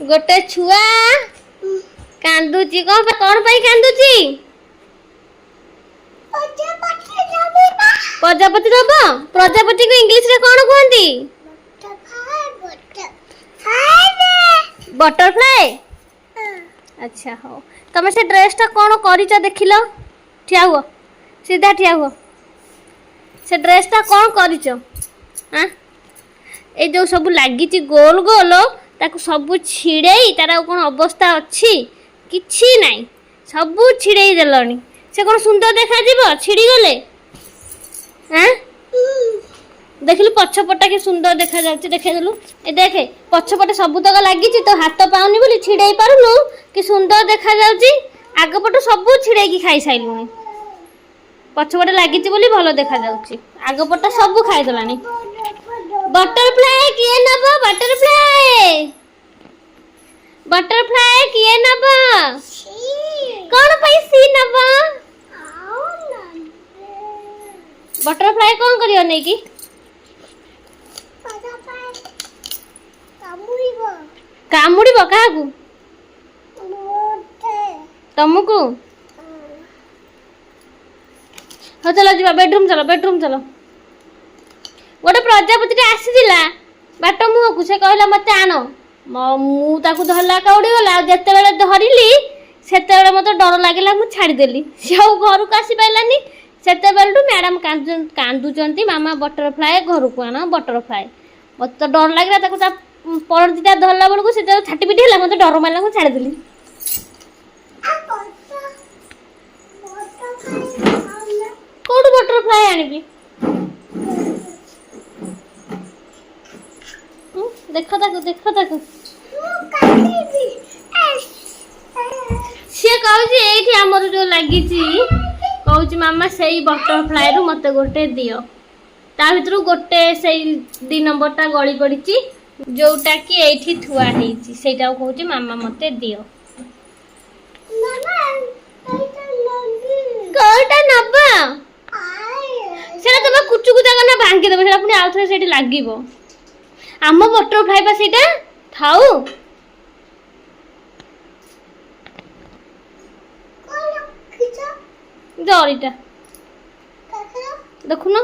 गोटे छुआ कांदुची कौन पाई कांदुची प्रजापति दब प्रजापति को इंग्लिश रे कौन कहती बटरफ्लाई अच्छा हो तुम से ड्रेस टा कौन कर देखिल ठिया हुआ सीधा ठिया हुआ से ड्रेस टा कौन कर ए जो सब लगी गोल गोल ताकू सब छिड़े तार कौन अवस्था अच्छी किछि नहीं सब छिड़े देलनी से कौन सुंदर देखा जीव छिड़ी गले देखिलु पछपटा के सुंदर देखा जाउची देखे देलु ए देखे पछपटे सब तक लगी तो हाथ पाउनी बोली छिड़े पारुनु कि सुंदर देखा जाउची आगपट सब छिड़े की खाई साइलुनी पछपटे लगी बोली भलो देखा जाउची आगपट सब खाई देलानी बटरफ्लाई किए नबा बटरफ्लाई किए नबा कौन पाई सी नबा बटरफ्लाई कौन करियो नै की कामुड़ीबो काहाकू तुमको हो चलो जीवा बेडरूम चलो गोटे प्रजापति आसीला बाट मुह को से कहला मत आण मु ताकू धरला कौड़ी गला जिते बेले धरली सेते बेले मत डर लगे मुझे छाड़देली से घर को आसी पारानी सेते बेलू मैडम कांदुचंती मामा बटरफ्लाई घर को आण बटरफ्लाई मत तो डर लगे पर दिटा धरला बेलू से छाटी पिटी है मत डर मारा मुझे छाड़देली कौट बटरफ्लाई आनिबी देखो ताकू सी कहूँ आमर जो लगी कहूँ मामा से बटरफ्लाई रु मत गोटे दियो ता भर गोटे से 2 नंबरटा गली पड़ी जोटा कि ये थुआ कहूँ मामा मत दियो कौटा नबा से तुम कुचुकुचा करना भांगी देव पुणी आउ थे से लगे आम बटरफ्लाई बा सीटा थाऊ जरीटा देखुन